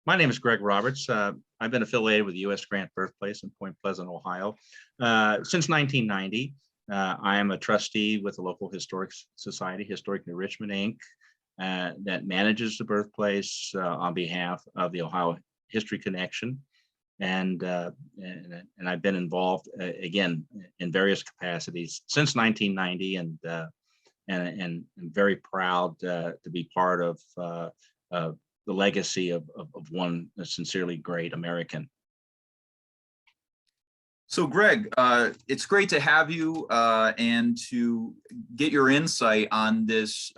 My name is Greg Roberts. I've been affiliated with the U.S. Grant Birthplace in Point Pleasant, Ohio, since 1990. I am a trustee with the local historic society, Historic New Richmond, Inc., that manages the birthplace on behalf of the Ohio History Connection. And I've been involved again in various capacities since 1990, and I'm very proud to be part of the legacy of one sincerely great American. So Greg, it's great to have you and to get your insight on this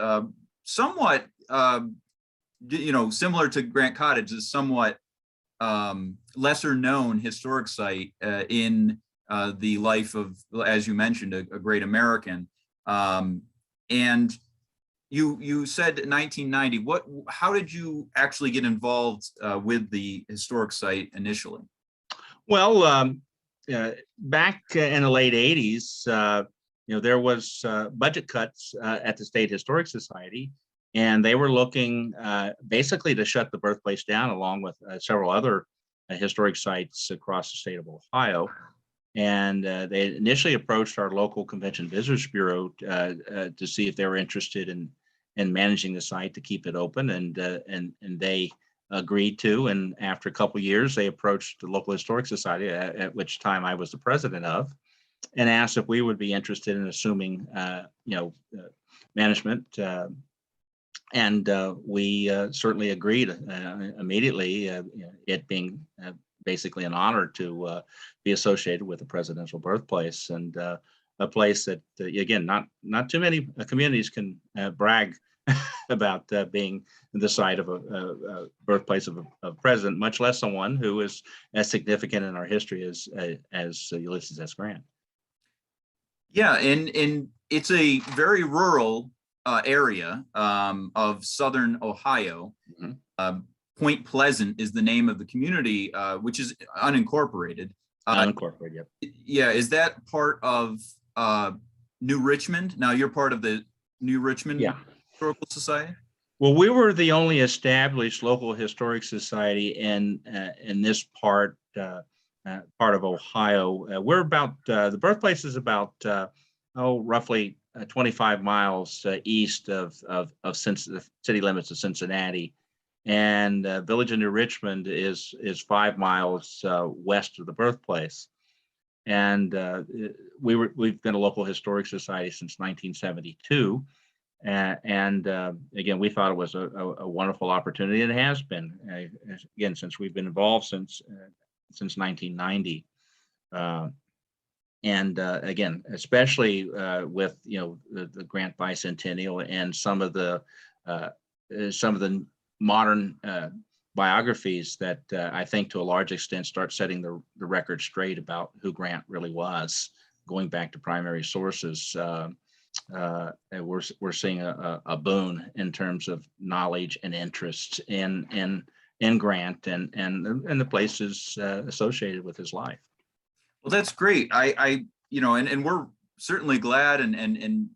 somewhat, similar to Grant Cottage, is somewhat lesser known historic site in the life of, as you mentioned, a great American. And you said 1990. How did you actually get involved with the historic site initially? Well, back in the late 80s, there was budget cuts at the State Historic Society, and they were looking basically to shut the birthplace down, along with several other historic sites across the state of Ohio. And they initially approached our local Convention Visitors Bureau to see if they were interested in managing the site to keep it open, and they agreed to. And after a couple of years, they approached the local historic society, at which time I was the president of, and asked if we would be interested in assuming management. And we certainly agreed immediately, it being basically an honor to be associated with the presidential birthplace, and a place that, again, not too many communities can brag about being the site of a birthplace of a president, much less someone who is as significant in our history as Ulysses S. Grant. Yeah, and it's a very rural area of southern Ohio. Mm-hmm. Point Pleasant is the name of the community, which is unincorporated. Unincorporated, yep. Yeah, is that part of New Richmond? Now you're part of the New Richmond Historical Society? Well, we were the only established local historic society in this part of Ohio. We're about the birthplace is about roughly 25 miles east of the city limits of Cincinnati, and village of New Richmond is 5 miles west of the birthplace. And we've been a local historic society since 1972. And again, we thought it was a wonderful opportunity, and it has been, again, since we've been involved since 1990. And again, especially with the Grant Bicentennial and some of the modern biographies that I think to a large extent start setting the record straight about who Grant really was, going back to primary sources. We're seeing a boon in terms of knowledge and interest in Grant and the places associated with his life. Well, that's great. And we're certainly glad, and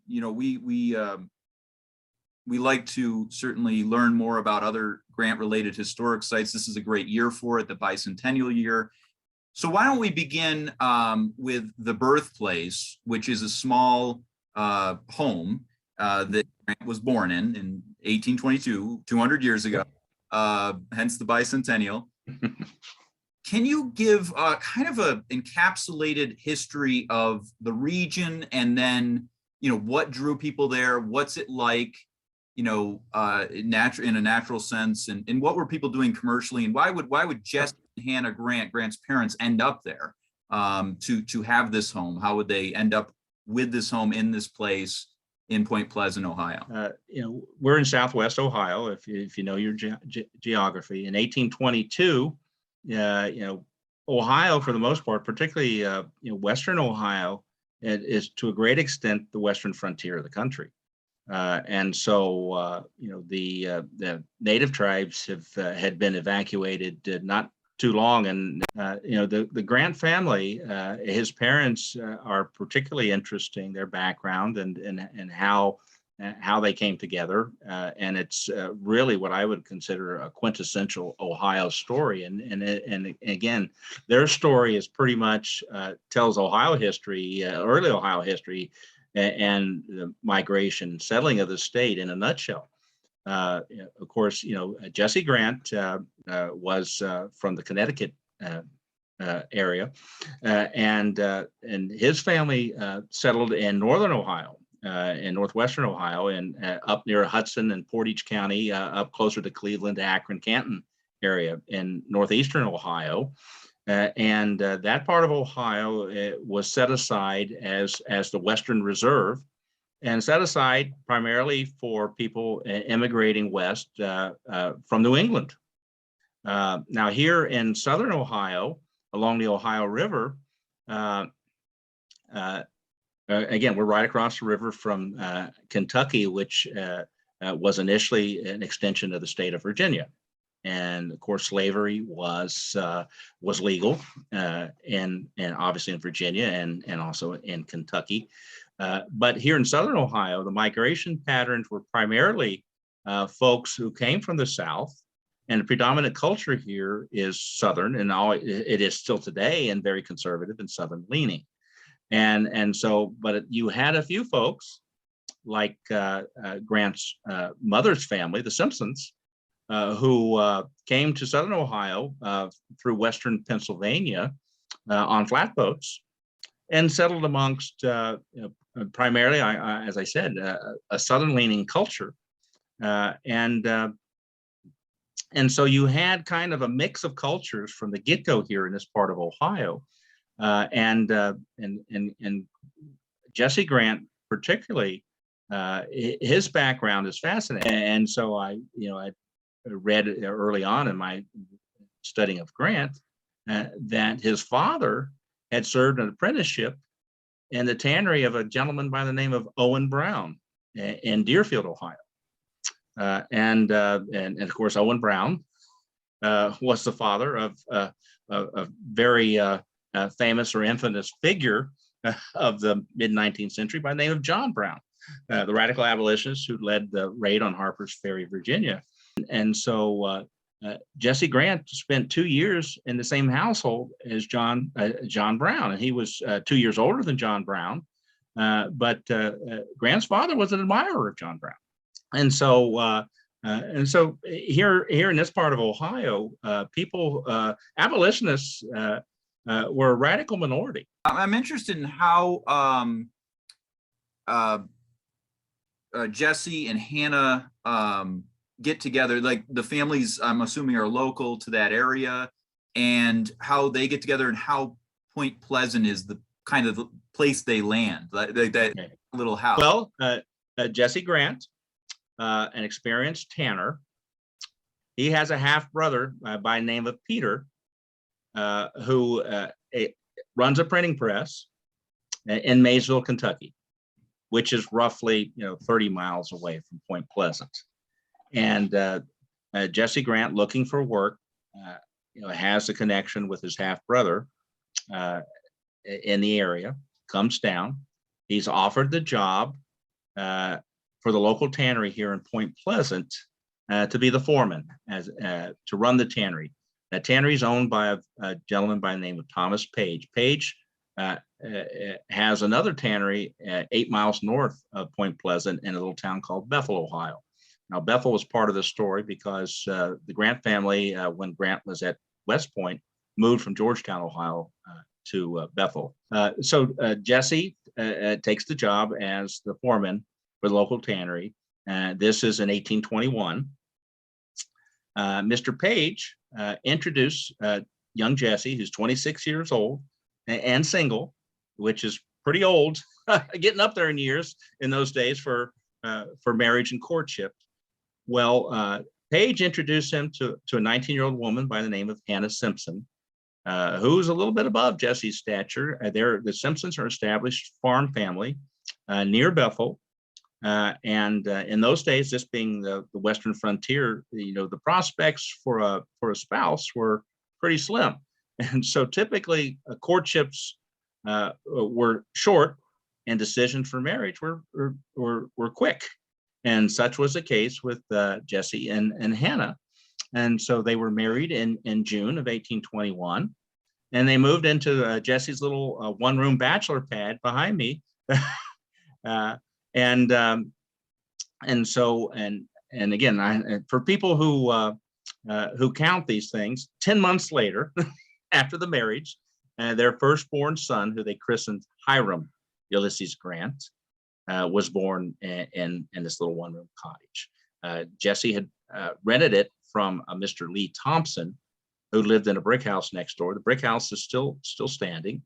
we like to certainly learn more about other Grant-related historic sites. This is a great year for it, the bicentennial year. So why don't we begin with the birthplace, which is a small home that Grant was born in 1822, 200 years ago, hence the bicentennial. Can you give kind of a encapsulated history of the region, and then what drew people there? What's it like, in a natural sense, and what were people doing commercially, and why would Jesse and Hannah Grant, Grant's parents, end up there to have this home? How would they end up with this home in this place in Point Pleasant, Ohio? We're in Southwest Ohio, if you know your geography. In 1822, Ohio, for the most part, particularly Western Ohio, is to a great extent the western frontier of the country, and so the native tribes had been evacuated not too long, and the Grant family, his parents are particularly interesting, their background and how how they came together, and it's really what I would consider a quintessential Ohio story. And again, their story is pretty much tells Ohio history, early Ohio history, and the migration, settling of the state in a nutshell. Of course, Jesse Grant was from the Connecticut area, and his family settled in northern Ohio, in northwestern Ohio, and up near Hudson and Portage County, up closer to Cleveland, Akron, Canton area in northeastern Ohio. And that part of Ohio was set aside as the Western Reserve, and set aside primarily for people immigrating west from New England. Now, here in southern Ohio, along the Ohio River, again, we're right across the river from Kentucky, which was initially an extension of the state of Virginia. And of course, slavery was legal, and obviously in Virginia and also in Kentucky. But here in southern Ohio, the migration patterns were primarily folks who came from the South, and the predominant culture here is Southern, and it is still today, and very conservative and Southern leaning. And so, but you had a few folks like Grant's mother's family, the Simpsons, who came to Southern Ohio through Western Pennsylvania on flatboats and settled amongst primarily, as I said, a Southern-leaning culture, and so you had kind of a mix of cultures from the get-go here in this part of Ohio, and Jesse Grant particularly, his background is fascinating, and so I read early on in my studying of Grant that his father had served an apprenticeship in the tannery of a gentleman by the name of Owen Brown in Deerfield, Ohio. And of course, Owen Brown was the father of a very famous or infamous figure of the mid-19th century by the name of John Brown, the radical abolitionist who led the raid on Harper's Ferry, Virginia. And so Jesse Grant spent 2 years in the same household as John Brown, and he was 2 years older than John Brown. But Grant's father was an admirer of John Brown. And so here in this part of Ohio, abolitionists were a radical minority. I'm interested in how Jesse and Hannah get together. Like the families, I'm assuming, are local to that area, and how they get together, and how Point Pleasant is the kind of the place they land, that little house. Well, Jesse Grant, an experienced tanner, he has a half brother by the name of Peter, who runs a printing press in Maysville, Kentucky, which is roughly 30 miles away from Point Pleasant. And Jesse Grant, looking for work, has a connection with his half brother in the area, comes down. He's offered the job for the local tannery here in Point Pleasant to be the foreman, to run the tannery. That tannery is owned by a gentleman by the name of Thomas Page. Page has another tannery 8 miles north of Point Pleasant in a little town called Bethel, Ohio. Now, Bethel was part of the story because the Grant family, when Grant was at West Point, moved from Georgetown, Ohio, to Bethel. So Jesse takes the job as the foreman for the local tannery. This is in 1821. Mr. Page introduced young Jesse, who's 26 years old and single, which is pretty old, getting up there in years in those days for marriage and courtship. Well, Page introduced him to a 19-year-old woman by the name of Hannah Simpson, who's a little bit above Jesse's stature. The Simpsons are an established farm family near Bethel. And in those days, this being the Western frontier, the prospects for a spouse were pretty slim. And so typically courtships were short, and decisions for marriage were quick. And such was the case with Jesse and Hannah. And so they were married in June of 1821. And they moved into Jesse's little one-room bachelor pad behind me. uh, and so again, for people who count these things, 10 months later, after the marriage, their firstborn son, who they christened Hiram Ulysses Grant, was born in this little one-room cottage. Jesse had rented it from Mr. Lee Thompson, who lived in a brick house next door. The brick house is still standing,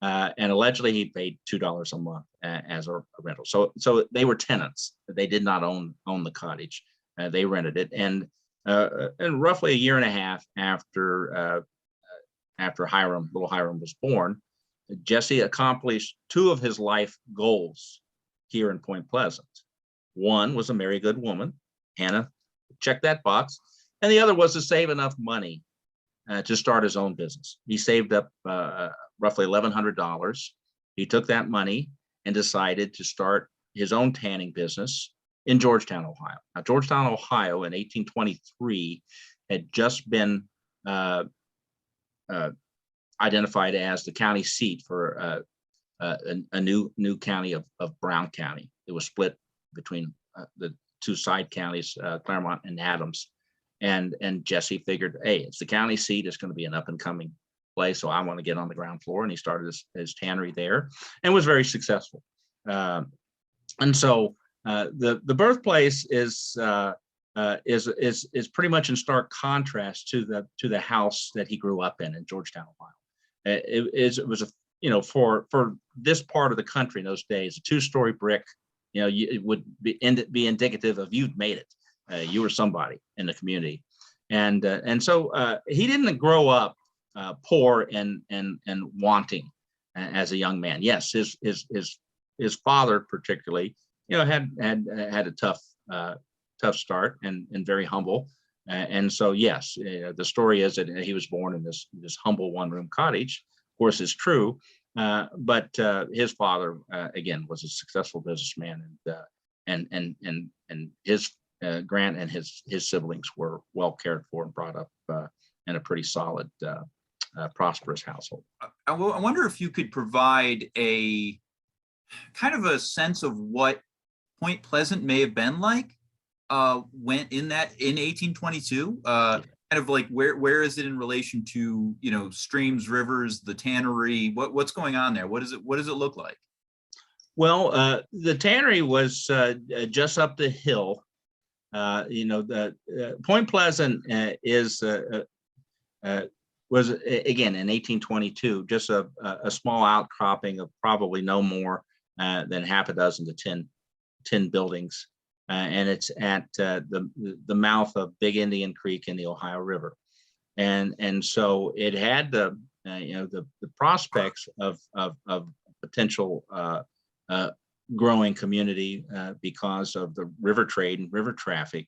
and allegedly he paid $2 a month as a rental. So they were tenants. They did not own the cottage. They rented it, and roughly a year and a half after little Hiram was born, Jesse accomplished two of his life goals here in Point Pleasant. One was to marry a good woman, Hannah, check that box, and the other was to save enough money to start his own business. He saved up roughly $1,100. He took that money and decided to start his own tanning business in Georgetown, Ohio. Now, Georgetown, Ohio in 1823 had just been identified as the county seat for a new county of Brown County. It was split between the two side counties, Claremont and Adams. And Jesse figured, hey, it's the county seat. It's going to be an up and coming place, so I want to get on the ground floor. And he started his tannery there, and was very successful. And so the Birthplace is pretty much in stark contrast to the house that he grew up in Georgetown, Ohio. It was for this part of the country in those days, a two-story brick. It would be indicative of you'd made it. You were somebody in the community, and so he didn't grow up poor and wanting as a young man. Yes, his father particularly, had a tough start and very humble, and so yes, the story is that he was born in this humble one-room cottage. Of course, is true, but his father again was a successful businessman, and his Grant and his siblings were well cared for and brought up in a pretty solid, prosperous household. I wonder if you could provide a kind of a sense of what Point Pleasant may have been like when in 1822. Kind of like where is it in relation to streams, rivers, the tannery? What's going on there? What does it look like? Well, the tannery was just up the hill. The Point Pleasant was again in 1822 just a small outcropping of probably no more than half a dozen to 10 buildings, and it's at the mouth of Big Indian Creek in the Ohio River, and so it had the prospects of potential growing community because of the river trade and river traffic,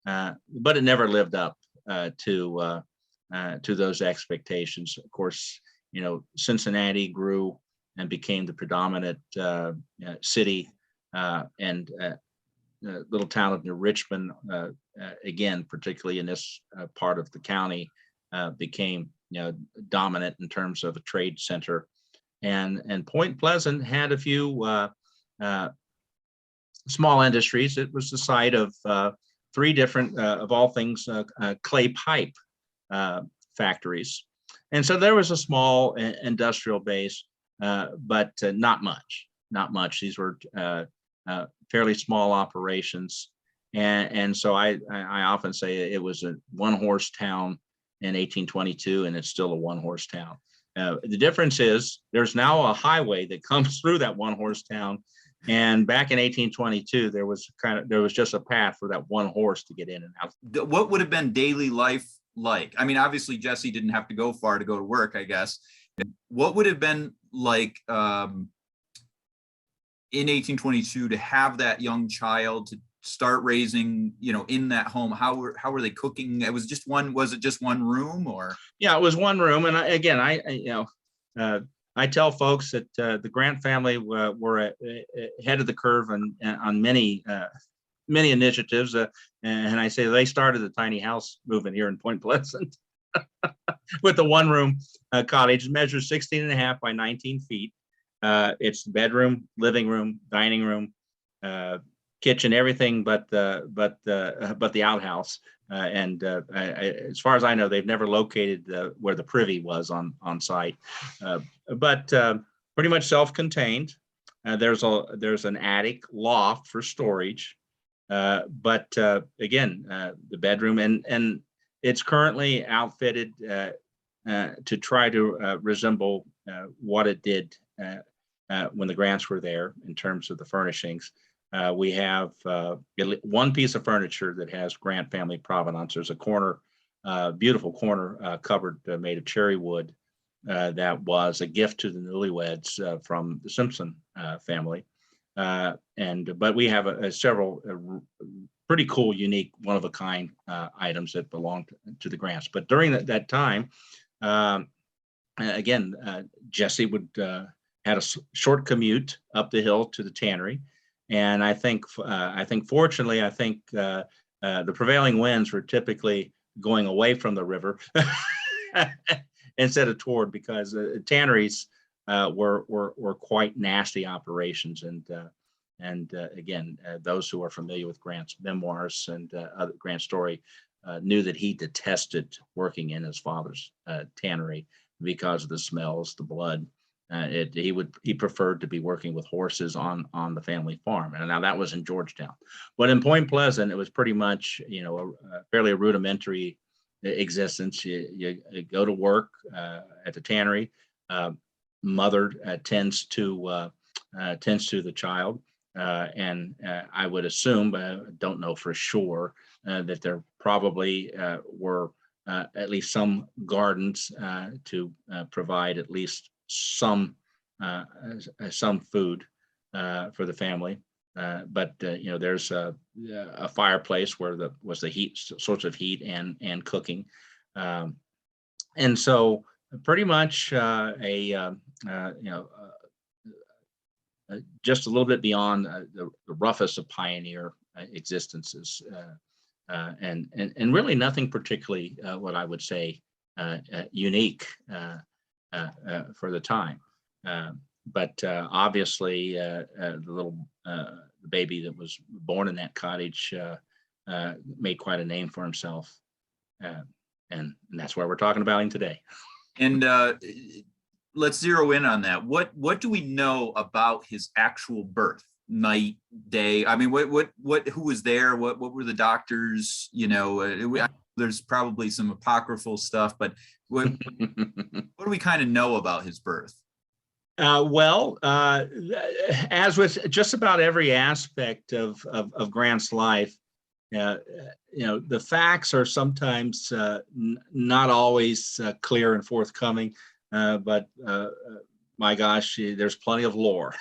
but it never lived up to those expectations. Of course, Cincinnati grew and became the predominant city, and little town of New Richmond, again, particularly in this part of the county, became dominant in terms of a trade center, and Point Pleasant had a few small industries. It was the site of three different, of all things, clay pipe factories. And so there was a small industrial base, but not much. These were fairly small operations. And so I often say it was a one-horse town in 1822, and it's still a one-horse town. The difference is there's now a highway that comes through that one-horse town. And back in 1822, there was just a path for that one horse to get in and out. What would have been daily life like? I mean, obviously Jesse didn't have to go far to go to work, I guess. What would have been like in 1822 to have that young child to start raising, in that home? How were they cooking? Was it just one room, or? Yeah, it was one room. And I tell folks that the Grant family were ahead of the curve on many many initiatives, and I say they started the tiny house movement here in Point Pleasant with the one-room cottage. It measures 16 and a half by 19 feet. It's bedroom, living room, dining room, kitchen, everything but the outhouse. As far as I know, they've never located where the privy was on site, but pretty much self-contained. There's an attic loft for storage, but again, the bedroom and it's currently outfitted to try to resemble what it did when the Grants were there in terms of the furnishings. We have one piece of furniture that has Grant family provenance. There's a corner, beautiful corner cupboard made of cherry wood that was a gift to the newlyweds from the Simpson family. But we have several pretty cool, unique, one-of-a-kind items that belong to the Grants. But during that time, again, Jesse would had a short commute up the hill to the tannery. And I think fortunately, the prevailing winds were typically going away from the river instead of toward, because tanneries were quite nasty operations. And again, those who are familiar with Grant's memoirs and other Grant's story knew that he detested working in his father's tannery because of the smells, the blood. He preferred to be working with horses on the family farm, and now that was in Georgetown. But in Point Pleasant, it was pretty much a fairly rudimentary existence. You go to work at the tannery. Mother tends to the child, and I would assume, but I don't know for sure, that there probably were at least some gardens to provide at least some food for the family, but there's a fireplace where was the heat, sorts of heat and cooking, and so pretty much just a little bit beyond the roughest of pioneer existences, and really nothing particularly what I would say unique for the time. But obviously, the little baby that was born in that cottage made quite a name for himself. And that's why we're talking about him today. And let's zero in on that. What do we know about his actual birth? Night, day? I mean, who was there? What were the doctors? There's probably some apocryphal stuff, but what do we kind of know about his birth? Well, as with just about every aspect of Grant's life, the facts are sometimes not always clear and forthcoming, but my gosh, there's plenty of lore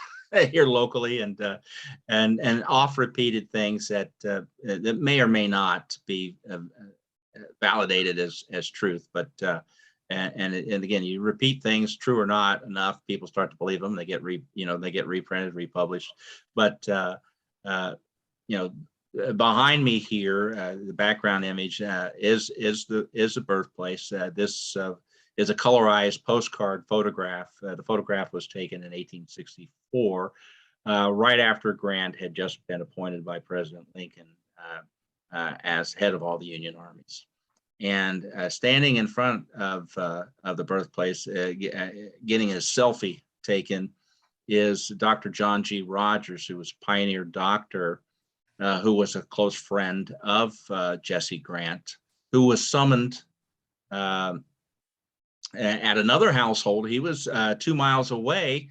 here locally, and oft-repeated things that may or may not be validated as truth, but and again, you repeat things, true or not, enough, people start to believe them. They get reprinted, republished. But behind me here, the background image is the birthplace. This is a colorized postcard photograph. The photograph was taken in 1864, right after Grant had just been appointed by President Lincoln as head of all the Union armies. And standing in front of the birthplace, getting his selfie taken, is Dr. John G. Rogers, who was a pioneer doctor, who was a close friend of Jesse Grant, who was summoned at another household. He was 2 miles away,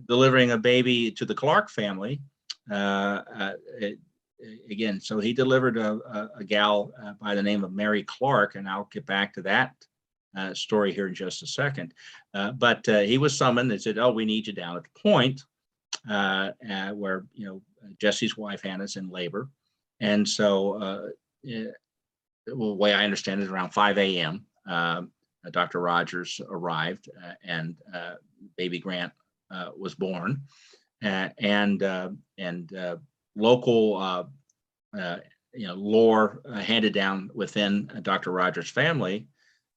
delivering a baby to the Clark family. Again, so he delivered a gal by the name of Mary Clark, and I'll get back to that story here in just a second. But he was summoned. They said, "Oh, we need you down at the point where Jesse's wife Hannah's in labor," and so the way I understand it, around 5 a.m. Dr. Rogers arrived, and baby Grant was born, and local lore handed down within Dr. Rogers' family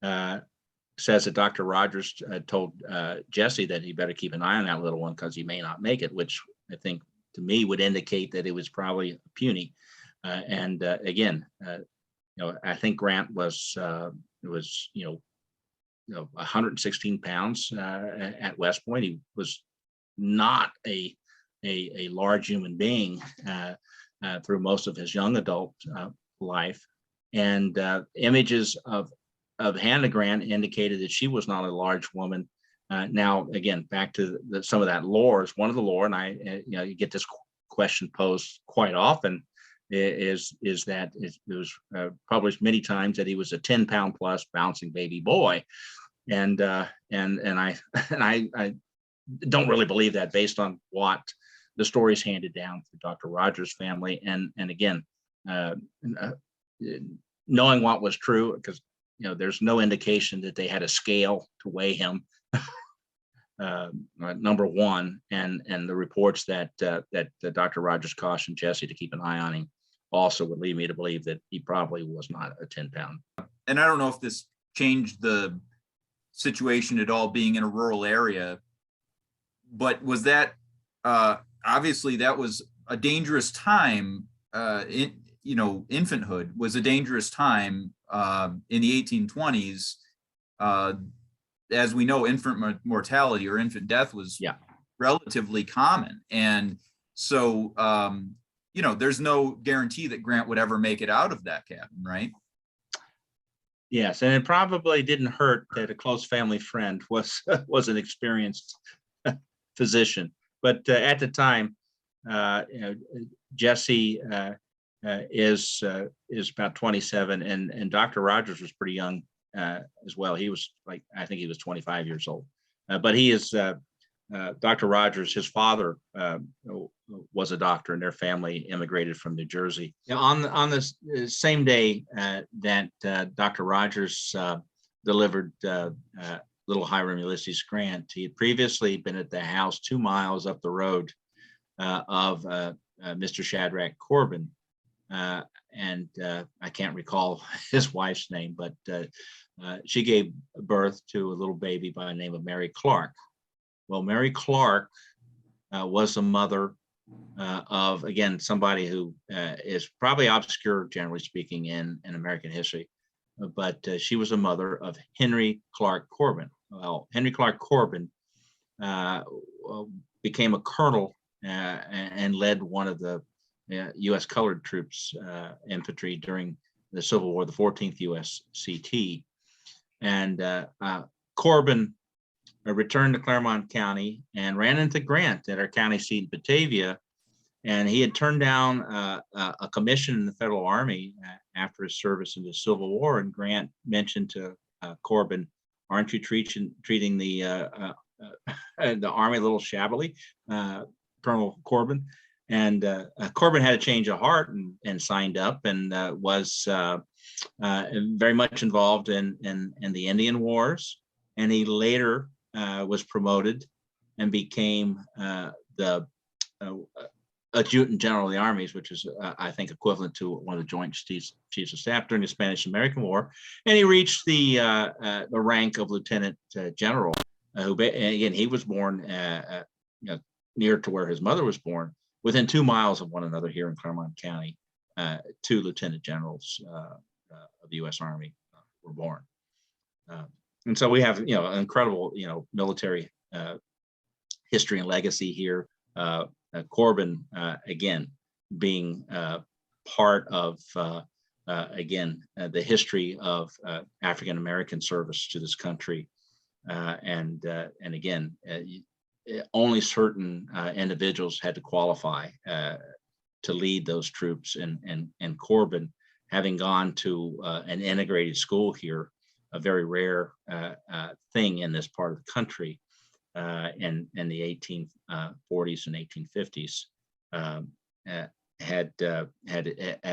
says that Dr. Rogers told Jesse that he better keep an eye on that little one because he may not make it, which I think to me would indicate that it was probably puny. Again, I think Grant was 116 pounds at West Point. He was not a large human being through most of his young adult life, and images of Hannah Grant indicated that she was not a large woman. Now, again, back to some of that lore is one of the lore, and you get this question posed quite often. Is that it was published many times that he was a 10-pound plus bouncing baby boy, and I don't really believe that based on what the stories handed down through Dr. Rogers' family, and again, knowing what was true, because there's no indication that they had a scale to weigh him. Number one, and the reports that Dr. Rogers cautioned Jesse to keep an eye on him also would lead me to believe that he probably was not a 10-pound. And I don't know if this changed the situation at all, being in a rural area, but was that obviously that was a dangerous time. Infanthood was a dangerous time in the 1820s. As we know, infant mortality or infant death was relatively common, and so there's no guarantee that Grant would ever make it out of that cabin, right? Yes, and it probably didn't hurt that a close family friend was an experienced physician. But at the time, Jesse is about 27, and Dr. Rogers was pretty young as well. He was I think he was 25 years old. But he is Dr. Rogers. His father was a doctor, and their family immigrated from New Jersey. On the same day that Dr. Rogers delivered little Hiram Ulysses Grant, he had previously been at the house 2 miles up the road of Mr. Shadrach Corbin. And I can't recall his wife's name, but she gave birth to a little baby by the name of Mary Clark. Well, Mary Clark was the mother of, again, somebody who is probably obscure, generally speaking, in American history, but she was a mother of Henry Clark Corbin. Well, Henry Clark Corbin became a colonel and led one of the U.S. colored troops infantry during the Civil War, the 14th U.S. CT. And Corbin returned to Claremont County and ran into Grant at our county seat in Batavia. And he had turned down a commission in the Federal Army after his service in the Civil War. And Grant mentioned to Corbin, "Aren't you treating the Army a little shabbily, Colonel Corbin?" And Corbin had a change of heart and signed up, and was very much involved in the Indian Wars. And he later was promoted and became the Adjutant General of the Armies, which is, I think, equivalent to one of the Joint Chiefs of Staff during the Spanish-American War. And he reached the rank of Lieutenant General. Who, again, he was born near to where his mother was born, within 2 miles of one another here in Claremont County. 2 lieutenant generals of the U.S. Army were born. And so we have, an incredible, military history and legacy here. Corbin, again, being part of, the history of African American service to this country, and again, only certain individuals had to qualify to lead those troops, and Corbin, having gone to an integrated school here, a very rare thing in this part of the country in the 1840s and 1850s, had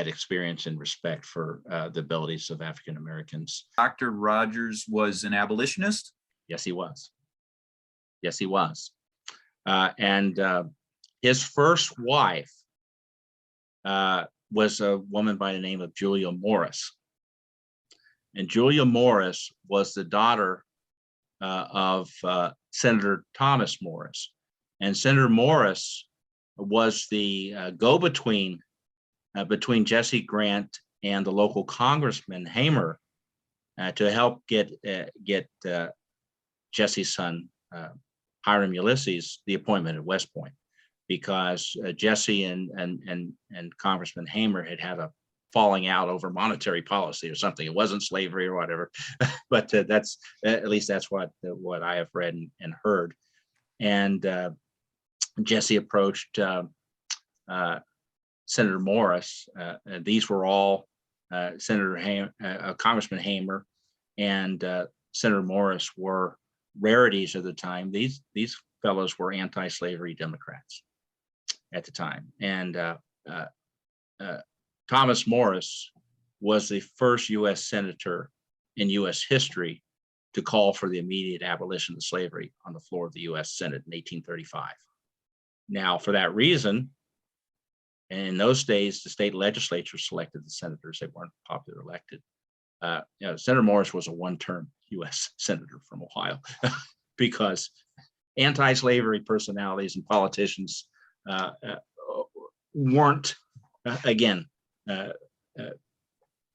experience and respect for the abilities of African Americans. Dr. Rogers was an abolitionist? Yes, he was. Yes, he was. And his first wife was a woman by the name of Julia Morris. And Julia Morris was the daughter of Senator Thomas Morris. And Senator Morris was the go-between between Jesse Grant and the local congressman Hamer to help get Jesse's son Hiram Ulysses the appointment at West Point, because Jesse and Congressman Hamer had a falling out over monetary policy or something. It wasn't slavery or whatever, but that's at least that's what I have read and heard. And Jesse approached Senator Morris. These were all Congressman Hamer and Senator Morris were rarities of the time. These fellows were anti-slavery Democrats at the time, and Thomas Morris was the first U.S. senator in U.S. history to call for the immediate abolition of slavery on the floor of the U.S. Senate in 1835. Now, for that reason, in those days, the state legislature selected the senators. They weren't popularly elected. Senator Morris was a one-term U.S. senator from Ohio because anti-slavery personalities and politicians weren't, again,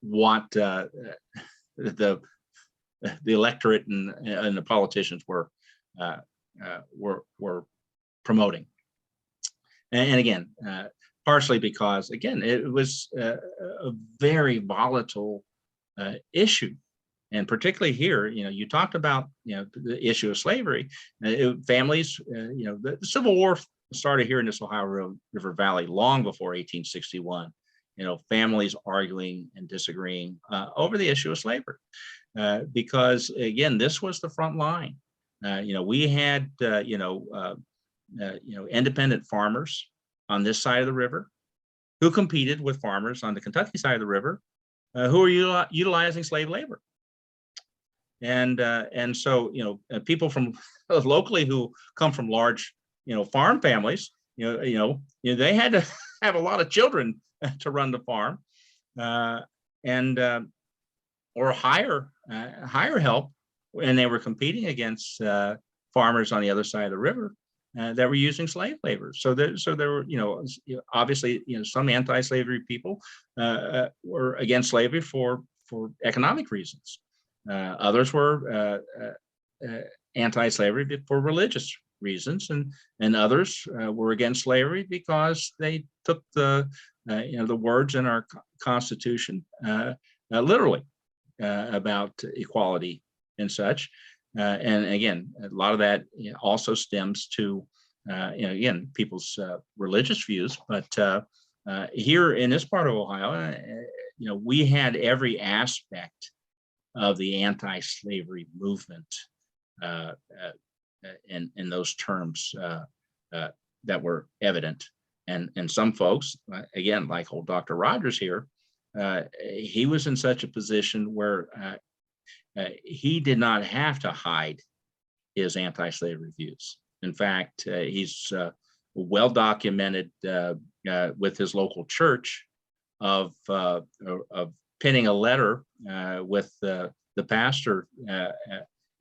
what the electorate and the politicians were promoting. And again, partially because, again, it was a very volatile issue. And particularly here, you talked about, the issue of slavery. Families, the Civil War started here in this Ohio River Valley long before 1861. Families arguing and disagreeing over the issue of slavery, because again, this was the front line. We had independent farmers on this side of the river who competed with farmers on the Kentucky side of the river who were utilizing slave labor. And so people from locally who come from large farm families, they had to have a lot of children to run the farm, or hire help, and they were competing against farmers on the other side of the river that were using slave labor. So there were, obviously, some anti-slavery people were against slavery for economic reasons. Others were anti-slavery for religious reasons, and others were against slavery because they took the words in our Constitution literally about equality and such. And again, a lot of that also stems to again, people's religious views. But here in this part of Ohio, we had every aspect of the anti-slavery movement in those terms that were evident. And some folks, again, like old Dr. Rogers here, he was in such a position where he did not have to hide his anti-slavery views. In fact, he's well documented with his local church of penning a letter with the pastor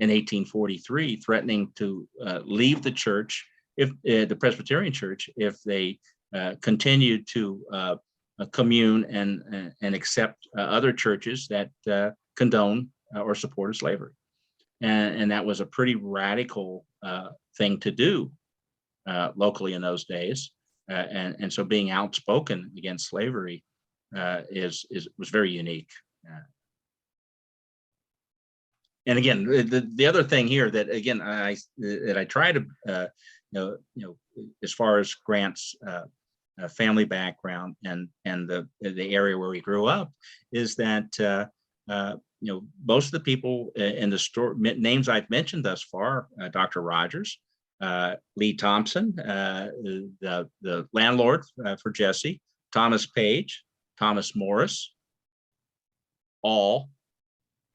in 1843, threatening to leave the church, if the Presbyterian church, if they continued to commune and accept other churches that condone or supported slavery. And that was a pretty radical thing to do locally in those days. And so being outspoken against slavery was very unique. And again, the other thing here that, again, I try to as far as Grant's family background and the area where he grew up, is that most of the people in the store names I've mentioned thus far, Dr. Rogers, Lee Thompson, the landlord for Jesse, Thomas Page, Thomas Morris, all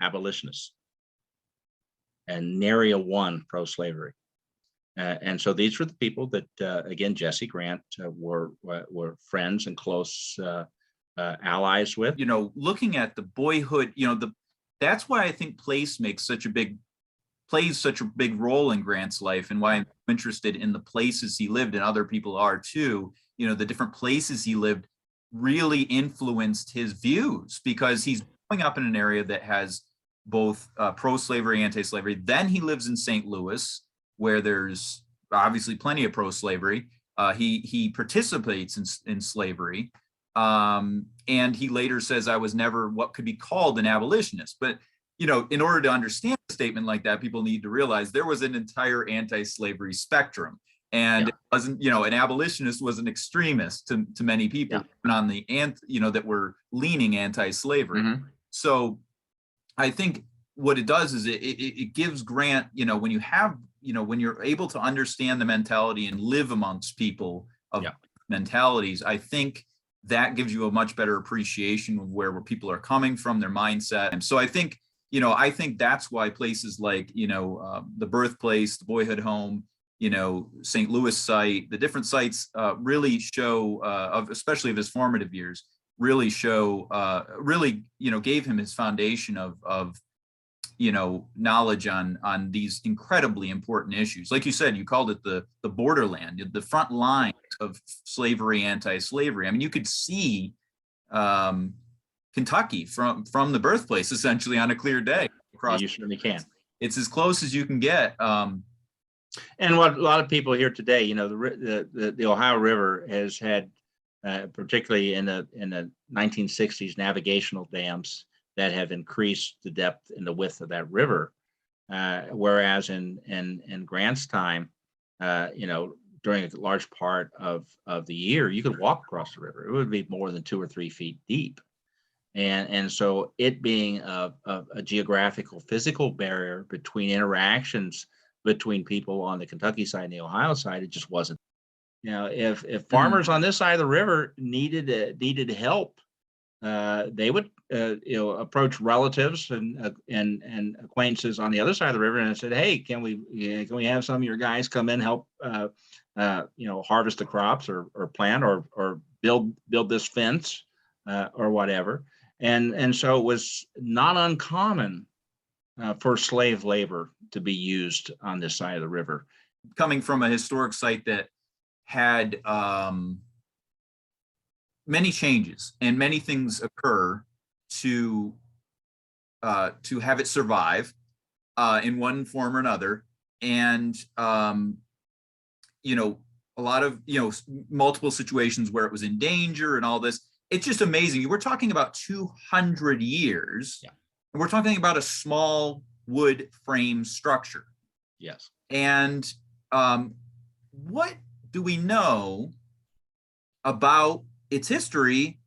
abolitionists, and nary a one pro-slavery. And so these were the people that, again, Jesse Grant were friends and close allies with. Looking at the boyhood, that's why I think place plays such a big role in Grant's life, and why I'm interested in the places he lived, and other people are too. The different places he lived really influenced his views, because he's growing up in an area that has both pro-slavery, anti-slavery. Then he lives in St. Louis, where there's obviously plenty of pro-slavery. He participates in slavery. And he later says, I was never what could be called an abolitionist. But, in order to understand a statement like that, people need to realize there was an entire anti-slavery spectrum. And it wasn't, an abolitionist was an extremist to many people on the that were leaning anti-slavery. Mm-hmm. So I think what it does is it gives Grant, when you have, when you're able to understand the mentality and live amongst people of mentalities, I think that gives you a much better appreciation of where people are coming from, their mindset. And so I think that's why places like, the Birthplace, the Boyhood Home, St. Louis site, the different sites really show, especially of his formative years, really show, gave him his foundation of knowledge on these incredibly important issues. Like you said, you called it the borderland, the front line of slavery, anti-slavery. I mean, you could see Kentucky from the Birthplace essentially on a clear day. You certainly can. It's as close as you can get. And what a lot of people here today, the Ohio River has had, particularly in the 1960s, navigational dams that have increased the depth and the width of that river, whereas in Grant's time, during a large part of the year, you could walk across the river. It would be more than 2 or 3 feet deep, and so it being a geographical, physical barrier between interactions between people on the Kentucky side and the Ohio side, it just wasn't. If farmers on this side of the river needed help, they would approach relatives and acquaintances on the other side of the river and said, hey, can we have some of your guys come in, help harvest the crops or plant or build this fence or whatever. And so it was not uncommon for slave labor to be used on this side of the river. Coming from a historic site that had many changes and many things occur to have it survive in one form or another, and a lot of multiple situations where it was in danger and all this. It's just amazing. We're talking about 200 years. Yeah. And we're talking about a small wood frame structure. Yes. And what do we know about its history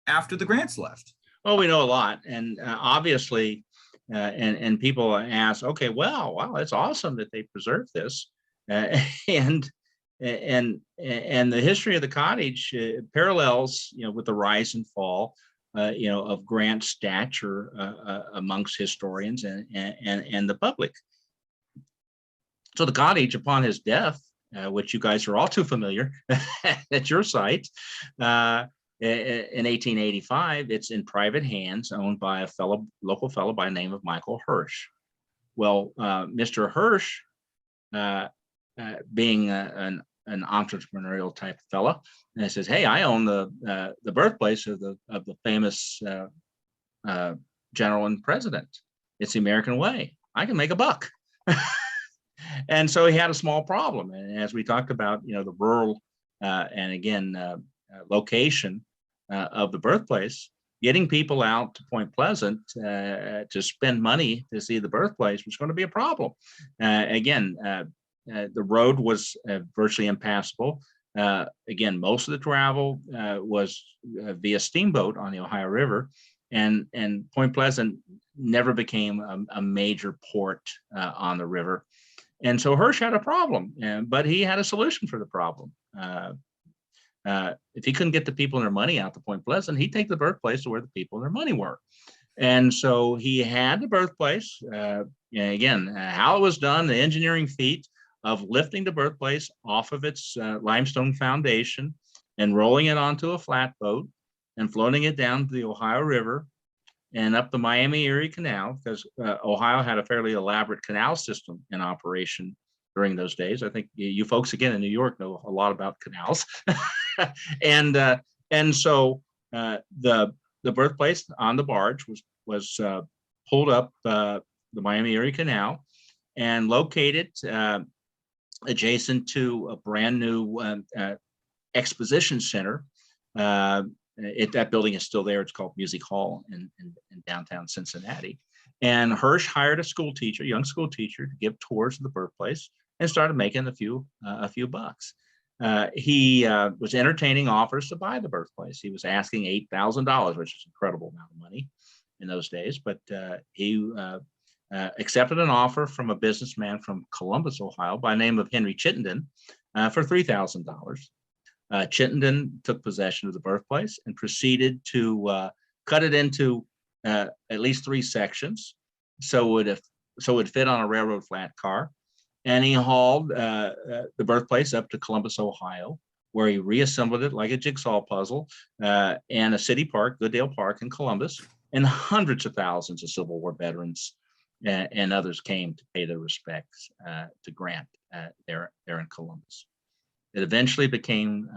after the Grants left? Well, we know a lot, and obviously, and people ask, okay, wow, it's awesome that they preserved this, and the history of the cottage parallels, with the rise and fall, of Grant's stature amongst historians and the public. So the cottage, upon his death, which you guys are all too familiar at your site, in 1885, it's in private hands, owned by a local fellow by the name of Michael Hirsch. Well, Mr. Hirsch, being an entrepreneurial type of fellow, and says, "Hey, I own the birthplace of the famous general and president. It's the American way. I can make a buck." And so he had a small problem. And as we talked about, the rural and again location of the Birthplace, getting people out to Point Pleasant to spend money to see the Birthplace was going to be a problem. The road was virtually impassable. Again, most of the travel was via steamboat on the Ohio River, and Point Pleasant never became a major port on the river. And so Hirsch had a problem, but he had a solution for the problem. If he couldn't get the people and their money out to Point Pleasant, he'd take the Birthplace to where the people and their money were. And so he had the Birthplace. How it was done, the engineering feat of lifting the birthplace off of its limestone foundation and rolling it onto a flatboat and floating it down the Ohio River and up the Miami-Erie Canal, because Ohio had a fairly elaborate canal system in operation during those days. I think you folks, again, in New York know a lot about canals. and so the birthplace on the barge was pulled up the Miami-Erie Canal and located adjacent to a brand new exposition center. That building is still there. It's called Music Hall in downtown Cincinnati. And Hirsch hired a young school teacher, to give tours of the birthplace and started making a few bucks. He was entertaining offers to buy the birthplace. He was asking $8,000, which is an incredible amount of money in those days. But he accepted an offer from a businessman from Columbus, Ohio, by the name of Henry Chittenden, for $3,000. Chittenden took possession of the birthplace and proceeded to cut it into at least 3 sections, so it would fit on a railroad flat car. And he hauled the birthplace up to Columbus, Ohio, where he reassembled it like a jigsaw puzzle, and a city park, Goodale Park in Columbus, and hundreds of thousands of Civil War veterans and others came to pay their respects to Grant there in Columbus. It eventually became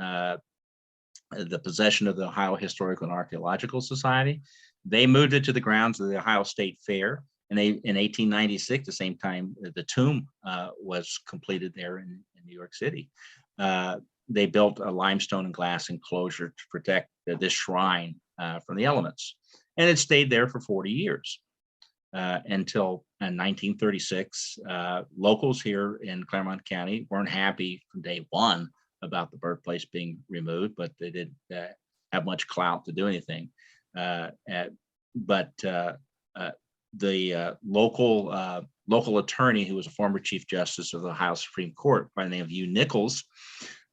the possession of the Ohio Historical and Archaeological Society. They moved it to the grounds of the Ohio State Fair. And in 1896, the same time the tomb was completed there in New York City. They built a limestone and glass enclosure to protect this shrine from the elements. And it stayed there for 40 years until in 1936. Locals here in Claremont County weren't happy from day one about the birthplace being removed, but they didn't have much clout to do anything. But the local attorney, who was a former Chief Justice of the Ohio Supreme Court by the name of Hugh Nichols,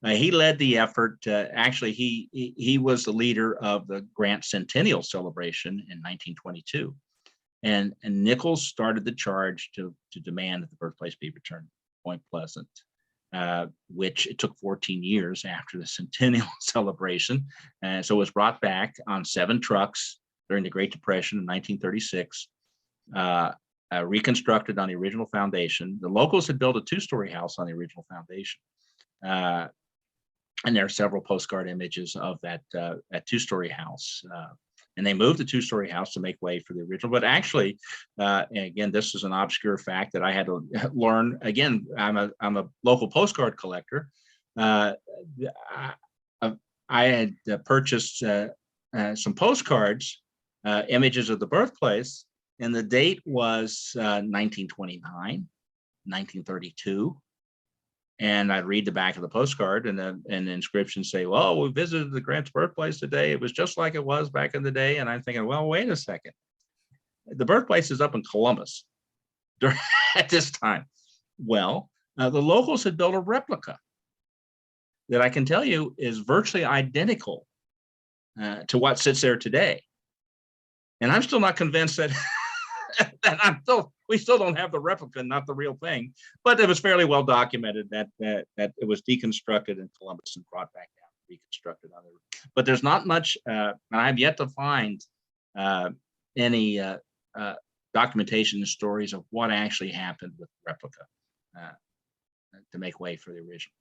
he led the effort. Actually, he was the leader of the Grant Centennial celebration in 1922. And Nichols started the charge to demand that the birthplace be returned to Point Pleasant, which it took 14 years after the centennial celebration. And so it was brought back on 7 trucks during the Great Depression in 1936, reconstructed on the original foundation. The locals had built a 2-story house on the original foundation. And there are several postcard images of that 2-story house. And they moved the 2-story house to make way for the original. But actually, and again, this is an obscure fact that I had to learn. Again, I'm a local postcard collector. I had purchased some postcards, images of the birthplace, and the date was 1929, 1932. And I'd read the back of the postcard, and the inscription say, "Well, we visited the Grant's birthplace today. It was just like it was back in the day." And I'm thinking, well, wait a second. The birthplace is up in Columbus at this time. Well, the locals had built a replica that I can tell you is virtually identical to what sits there today. And I'm still not convinced that we still don't have the replica, not the real thing. But it was fairly well documented that it was deconstructed in Columbus and brought back down, reconstructed on there. But there's not much, and I've yet to find any documentation and stories of what actually happened with the replica to make way for the original.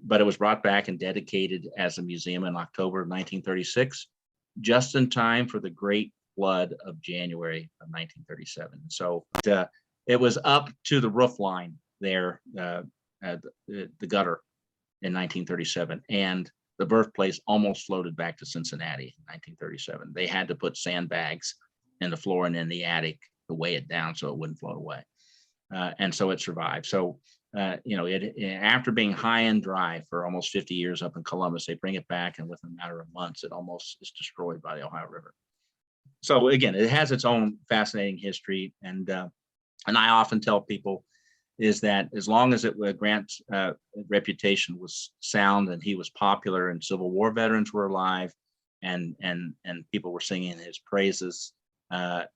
But it was brought back and dedicated as a museum in October of 1936, just in time for the Great Flood of January of 1937. So it was up to the roof line there, the gutter in 1937, and the birthplace almost floated back to Cincinnati in 1937. They had to put sandbags in the floor and in the attic to weigh it down so it wouldn't float away. And so it survived. So, after being high and dry for almost 50 years up in Columbus, they bring it back, and within a matter of months, it almost is destroyed by the Ohio River. So again, it has its own fascinating history, and I often tell people is that as long as Grant's reputation was sound and he was popular and Civil War veterans were alive, and people were singing his praises, there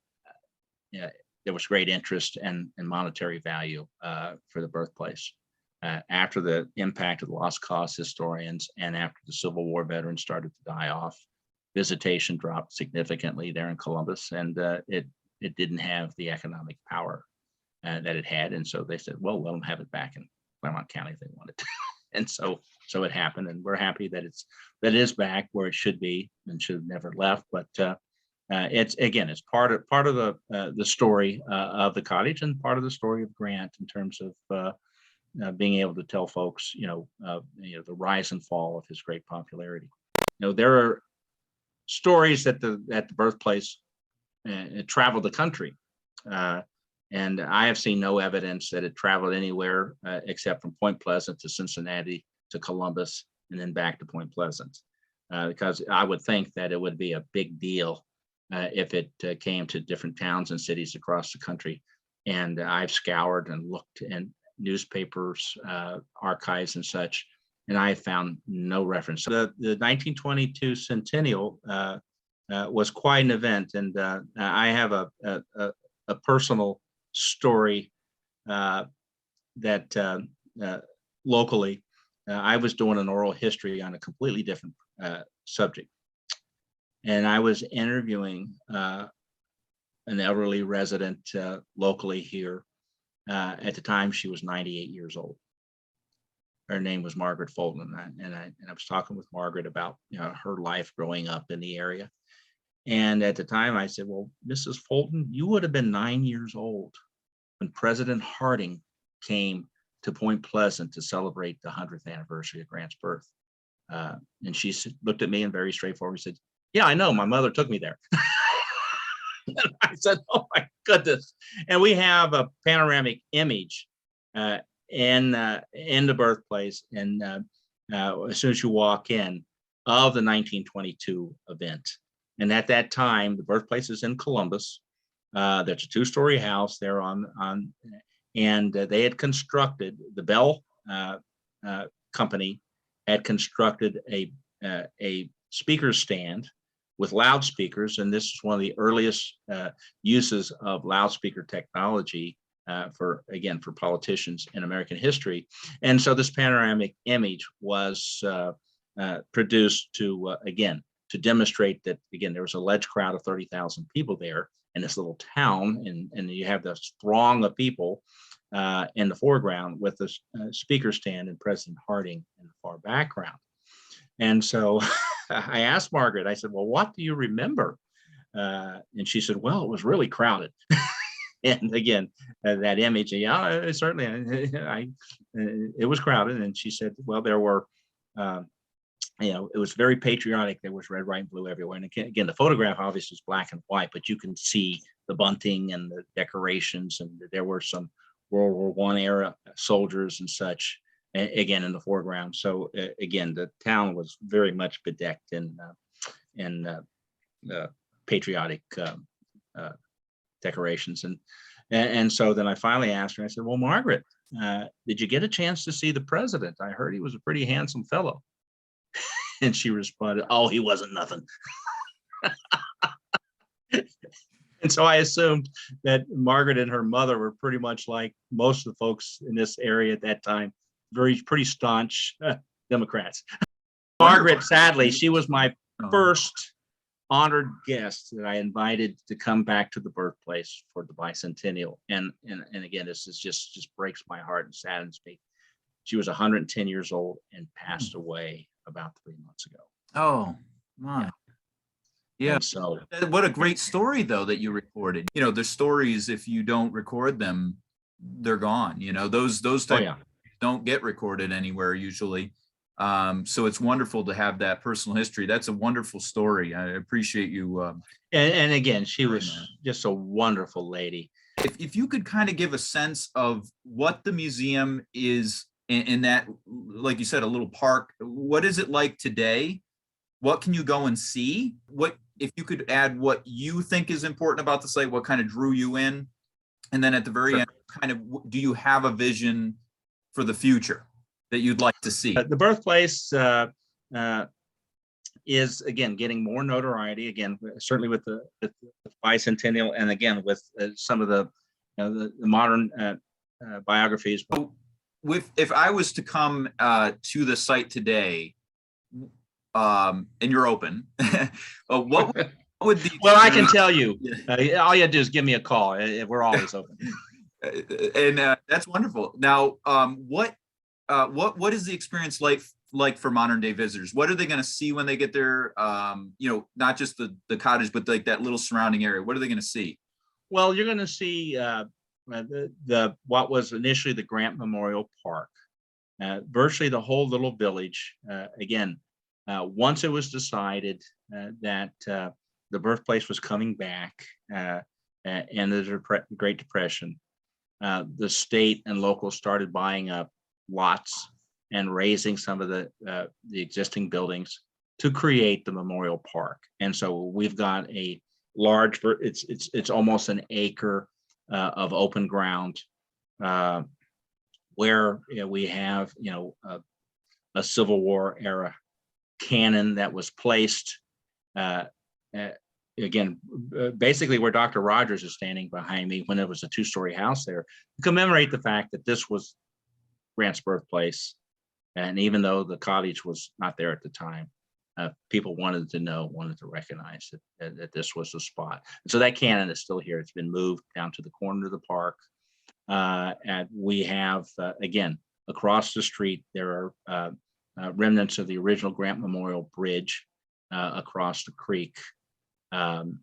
was great interest and monetary value for the birthplace. after the impact of the lost cause historians and after the Civil War veterans started to die off, visitation dropped significantly there in Columbus, and it didn't have the economic power that it had. And so they said, well, let them have it back in Claremont County if they wanted to. And so it happened, and we're happy that it is back where it should be and should have never left. But it's part of the story of the cottage and part of the story of Grant in terms of being able to tell folks, the rise and fall of his great popularity. There are stories that the birthplace it traveled the country, and I have seen no evidence that it traveled anywhere except from Point Pleasant to Cincinnati to Columbus and then back to Point Pleasant, because I would think that it would be a big deal if it came to different towns and cities across the country. And I've scoured and looked in newspapers, archives and such, and I found no reference. The 1922 centennial was quite an event, and I have a personal story that locally I was doing an oral history on a completely different subject, and I was interviewing an elderly resident locally here. At the time, she was 98 years old. Her name was Margaret Fulton, and I was talking with Margaret about her life growing up in the area. And at the time, I said, "Well, Mrs. Fulton, you would have been 9 years old when President Harding came to Point Pleasant to celebrate the 100th anniversary of Grant's birth." And she looked at me and very straightforward said, "Yeah, I know. My mother took me there." And I said, "Oh my goodness!" And we have a panoramic image in the birthplace, and as soon as you walk in, of the 1922 event. And at that time, the birthplace is in Columbus. There's a two-story house there and they had constructed, the Bell company had constructed a speaker stand with loudspeakers, and this is one of the earliest uses of loudspeaker technology for politicians in American history. And so this panoramic image was produced to demonstrate that, again, there was a alleged crowd of 30,000 people there in this little town, and you have this throng of people in the foreground with the speaker stand and President Harding in the far background. And so I asked Margaret, I said, "Well, what do you remember?" And she said, "Well, it was really crowded." And again, that image, yeah, certainly, it was crowded. And she said, "Well, there were, it was very patriotic. There was red, white, and blue everywhere." And again, the photograph obviously is black and white, but you can see the bunting and the decorations, and there were some World War I era soldiers and such, again, in the foreground. So again, the town was very much bedecked in patriotic decorations. And so then I finally asked her, I said, "Well, Margaret, did you get a chance to see the president? I heard he was a pretty handsome fellow." And she responded, "Oh, he wasn't nothing." And so I assumed that Margaret and her mother were pretty much like most of the folks in this area at that time, pretty staunch Democrats. Margaret, sadly, she was my first honored guest that I invited to come back to the birthplace for the bicentennial. And again, this is just breaks my heart and saddens me. She was 110 years old and passed away about 3 months ago. Oh, my. Yeah. And so What a great story, though, that you recorded. The stories, if you don't record them, they're gone. Those types don't get recorded anywhere usually. So it's wonderful to have that personal history. That's a wonderful story. I appreciate you. And again, she was just a wonderful lady. If you could kind of give a sense of what the museum is in that, like you said, a little park, what is it like today? What can you go and see? What, if you could add what you think is important about the site, what kind of drew you in? And then at the very end, kind of, do you have a vision for the future that you'd like to see? The birthplace is, again, getting more notoriety, again, certainly with the bicentennial, and again, with some of the modern biographies. if I was to come to the site today, and you're open, what would the Well, I can tell you, Yeah. all you have to do is give me a call. We're always open. And that's wonderful. Now, what is the experience like for modern day visitors? What are they going to see when they get there? Not just the cottage, but like that little surrounding area. What are they going to see? Well, you're going to see the what was initially the Grant Memorial Park. Virtually the whole little village. Again, once it was decided that the birthplace was coming back and the Great Depression, the state and local started buying up lots and raising some of the existing buildings to create the memorial park. And so we've got a large, it's almost an acre of open ground where we have a Civil War era cannon that was placed again, basically where Dr. Rogers is standing behind me when it was a two-story house there, to commemorate the fact that this was Grant's birthplace. And even though the cottage was not there at the time, people wanted to recognize that this was the spot. And so that cannon is still here. It's been moved down to the corner of the park. And we have, again, across the street, there are remnants of the original Grant Memorial Bridge across the creek to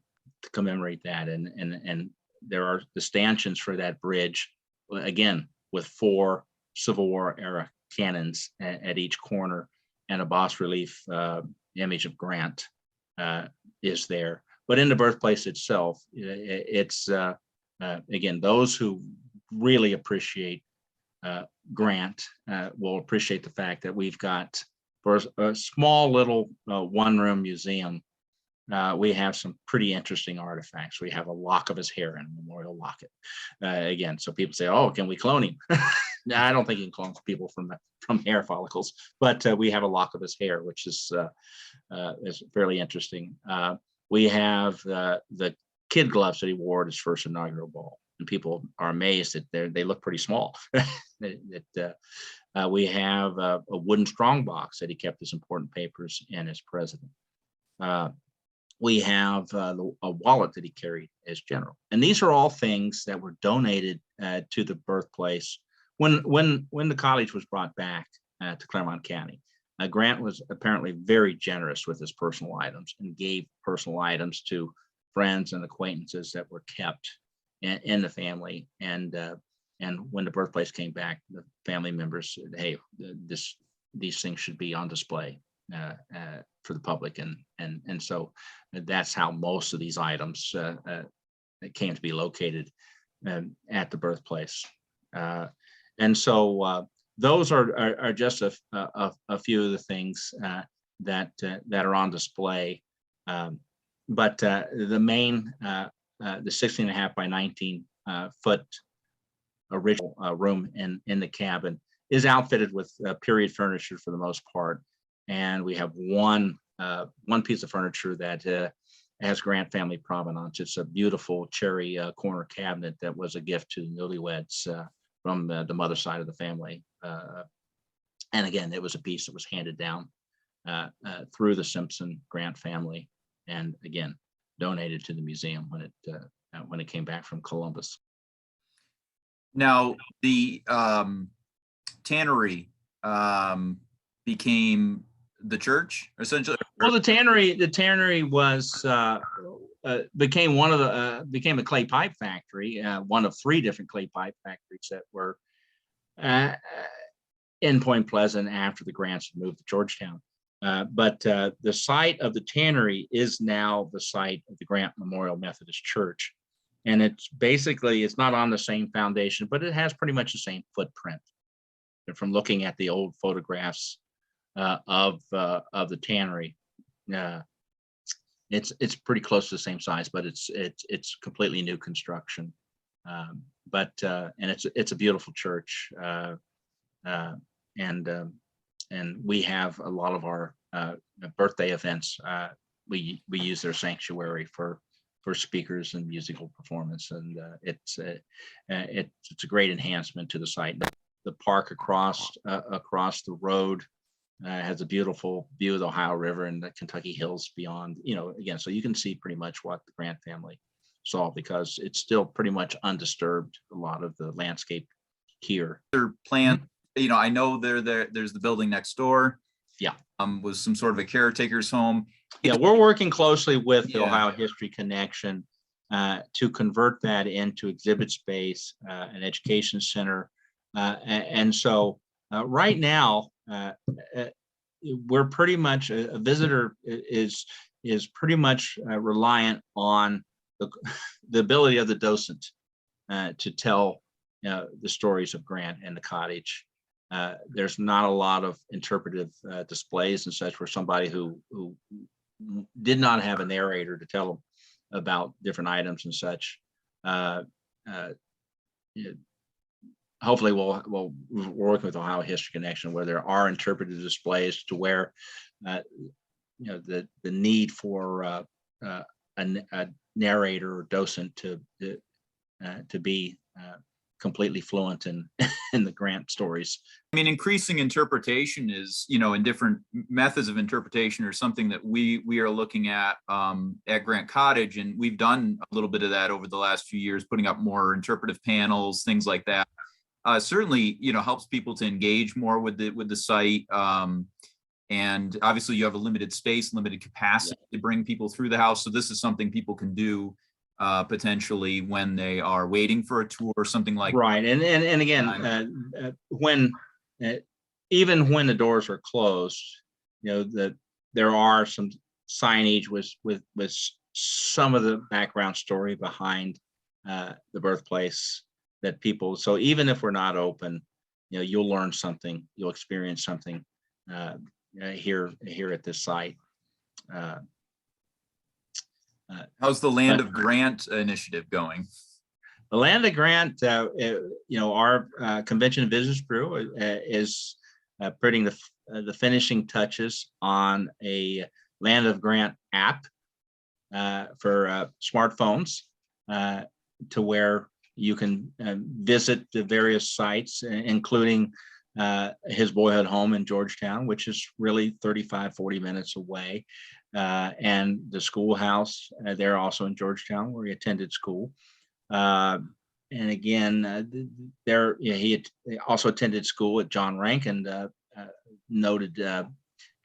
commemorate that. And there are the stanchions for that bridge, again, with 4 Civil War era cannons at each corner, and a bas relief image of Grant is there. But in the birthplace itself, it's again, those who really appreciate Grant will appreciate the fact that we've got, for a small little one-room museum, we have some pretty interesting artifacts. We have a lock of his hair in a memorial locket. Again, so people say, "Oh, can we clone him?" No, I don't think you can clone people from hair follicles, but we have a lock of his hair, which is fairly interesting. We have the kid gloves that he wore at his first inaugural ball, and people are amazed that they look pretty small. We have a wooden strongbox that he kept his important papers in as president. We have a wallet that he carried as general. And these are all things that were donated to the birthplace when the college was brought back to Claremont County. Grant was apparently very generous with his personal items and gave personal items to friends and acquaintances that were kept in the family. And when the birthplace came back, the family members said, "Hey, these things should be on display for the public," and so that's how most of these items came to be located at the birthplace. And so those are just a few of the things that are on display. But the main, the 16.5 by 19 foot original room in the cabin is outfitted with period furniture for the most part. And we have one piece of furniture that has Grant family provenance. It's a beautiful cherry corner cabinet that was a gift to the newlyweds from the mother side of the family. And again, it was a piece that was handed down through the Simpson Grant family, and again, donated to the museum when it came back from Columbus. Now, the tannery became the church, essentially. Well, the tannery was became became a clay pipe factory, one of 3 different clay pipe factories that were in Point Pleasant after the Grants had moved to Georgetown. But the site of the tannery is now the site of the Grant Memorial Methodist Church. And it's not on the same foundation, but it has pretty much the same footprint. And from looking at the old photographs of the tannery, it's pretty close to the same size, but it's completely new construction. And it's a beautiful church, and we have a lot of our birthday events. We use their sanctuary for speakers and musical performance, and it's a great enhancement to the site. the park across the road has a beautiful view of the Ohio River and the Kentucky hills beyond. Again, so you can see pretty much what the Grant family saw, because it's still pretty much undisturbed, a lot of the landscape here. Their plant, I know there's the building next door. Yeah. Was some sort of a caretaker's home. Yeah, we're working closely with the Yeah. Ohio History Connection to convert that into exhibit space, an education center. And so right now, we're pretty much, a visitor is pretty much reliant on the ability of the docent to tell the stories of Grant and the cottage. There's not a lot of interpretive displays and such, where somebody who did not have a narrator to tell them about different items and such. Hopefully we're working with Ohio History Connection, where there are interpretive displays, to where the need for a narrator or docent to be completely fluent in the Grant stories. I mean, increasing interpretation is, in different methods of interpretation, or something that we are looking at Grant Cottage, and we've done a little bit of that over the last few years, putting up more interpretive panels, things like that. Certainly, helps people to engage more with the site. And obviously, you have a limited space, limited capacity to bring people through the house. So this is something people can do potentially when they are waiting for a tour or something like right. And again, when even when the doors are closed, there are some signage with some of the background story behind the birthplace, that people, so even if we're not open, you'll learn something, you'll experience something here at this site. How's the Land of Grant initiative going? The Land of Grant, our Convention and Visitors Bureau is putting the finishing touches on a Land of Grant app for smartphones, to where you can visit the various sites, including his boyhood home in Georgetown, which is really 35-40 minutes away, and the schoolhouse there also in Georgetown, where he attended school. And again, he also attended school at John Rankin, noted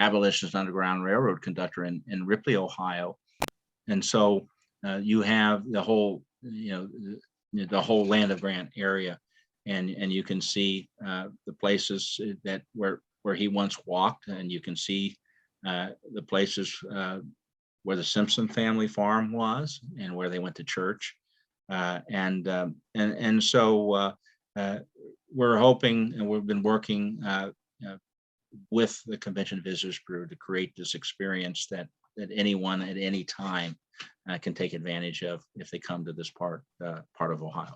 abolitionist Underground Railroad conductor in Ripley, Ohio. And so you have the whole, the whole Land of Grant area, and you can see the places that where he once walked, and you can see the places where the Simpson family farm was, and where they went to church, and so we're hoping, and we've been working with the Convention Visitors Bureau to create this experience that anyone at any time can take advantage of if they come to this part of Ohio.